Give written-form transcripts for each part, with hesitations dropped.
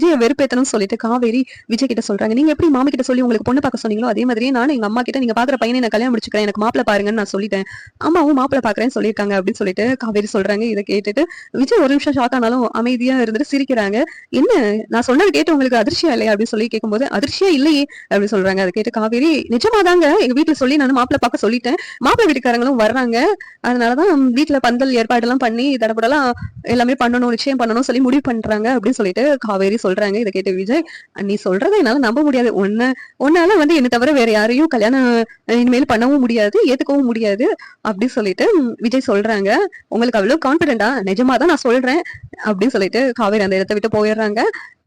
விஜய வெறுப்பேத்தணும்னு சொல்லிட்டு காவேரி விஜய் கிட்ட சொல்றாங்க. நீங்க எப்படி மாமி கிட்ட சொல்லி உங்களுக்கு பொண்ணு பார்க்க சொன்னீங்களோ அதே மாதிரியே நானும் எங்க அம்மா கிட்ட நீங்க பாக்குற பையனை நான் கல்யாணம் முடிச்சுக்கிறேன், எனக்கு மாப்பிள பாருங்கன்னு நான் சொல்லிட்டேன். அம்மாவும் மாப்பிள பாக்குறேன்னு சொல்லியிருக்காங்க அப்படின்னு சொல்லிட்டு காவேரி சொல்றாங்க. இதை கேட்டுட்டு விஜய் ஒரு நிமிஷம் ஷாக் ஆனாலும் அமைதியா இருந்துட்டு சிரிக்கிறாங்க. என்ன நான் சொன்னது கேட்டு உங்களுக்கு அதிர்ச்சியா இல்லையா அப்படின்னு சொல்லி கேட்கும்போது அதிர்ச்சியா இல்லையே அப்படின்னு சொல்றாங்க. அதை கேட்டு காவேரி நிஜமாதாங்க எங்க வீட்டுல சொல்லி நான் மாப்பிள பார்க்க சொல்லிட்டேன், மாப்பிள வீட்டுக்காரங்களும் வர்றாங்க, அதனாலதான் வீட்டுல பந்தல் ஏற்பாடு எல்லாம் பண்ணி தடப்படலாம் எல்லாமே பண்ணணும், நிச்சயம் பண்ணணும் சொல்லி முடிவு பண்றாங்க அப்படின்னு சொல்லிட்டு காவேரி சொல்றாங்க. இதை கேட்டு விஜய் நீ சொல்றதை என்னால நம்ப முடியாது, உன்னால என்ன தவிர வேற யாரையும் கல்யாணம் இனிமேல் பண்ணவும் முடியாது, ஏத்துக்கவும் முடியாது அப்படின்னு சொல்லிட்டு விஜய் சொல்றாங்க. உங்களுக்கு அவ்வளவு கான்பிடென்டா, நிஜமாதான் நான் சொல்றேன் அப்படின்னு சொல்லிட்டு காவேரி அந்த இடத்தை விட்டு போயிடுறாங்க.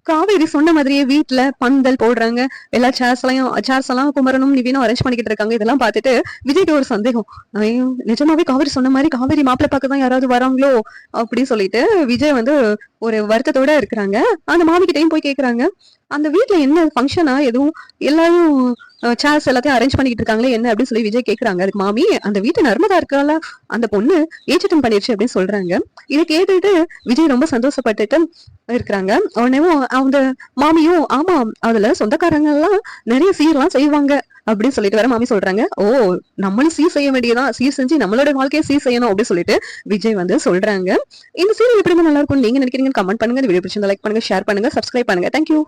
காவேரி சொன்ன மாதிரியே வீட்டுல பந்தல் போடுறாங்க, எல்லா சேர்ஸ் எல்லாம் குமரனும் நிவினும் அரேஞ்ச் பண்ணிக்கிட்டு இருக்காங்க. இதெல்லாம் பார்த்துட்டு விஜய்க்கு ஒரு சந்தேகம், ஐயோ நிஜமாவே காவேரி சொன்ன மாதிரி காவேரி மாப்பிள்ளை பார்க்க தான் யாராவது வராங்களோ அப்படின்னு சொல்லிட்டு விஜய் ஒரு வருத்தத்தோட இருக்கிறாங்க. அந்த மாமி கிட்டையும் போய் கேக்குறாங்க, அந்த வீட்டுல என்ன ஃபங்க்ஷனா எதுவும் எல்லாரும் சேர்ஸ் எல்லாத்தையும் அரேஞ்ச் பண்ணிட்டு இருக்காங்களே என்ன அப்படின்னு சொல்லி விஜய் கேக்குறாங்க. அதுக்கு மாமி அந்த வீட்டு நர்மதா இருக்கால அந்த பொண்ணு ஏஜென்ட் பண்ணிருச்சு அப்படின்னு சொல்றாங்க. இதை கேட்டுட்டு விஜய் ரொம்ப சந்தோஷப்பட்டுட்டு இருக்கிறாங்க. உடனே அந்த மாமியும் ஆமா அதுல சொந்தக்காரங்க எல்லாம் நிறைய சீர்லாம் செய்வாங்க அப்படின்னு சொல்லிட்டு வர மாமி சொல்றாங்க. ஓ நம்மளும் சீர் செய்ய வேண்டியதான், சீர் செஞ்சு நம்மளோட வாழ்க்கையை சீர் செய்யணும் அப்படின்னு சொல்லிட்டு விஜய் சொல்றாங்க. இந்த சீரியல் எப்படி நல்லா இருக்கும் நீங்க நினைக்கிறீங்க கமெண்ட் பண்ணுங்க. இந்த வீடியோ பிடிச்சிருந்தா லைக் பண்ணுங்க, ஷேர் பண்ணுங்க, சப்ஸ்கிரைப் பண்ணுங்க. தேங்க்யூ.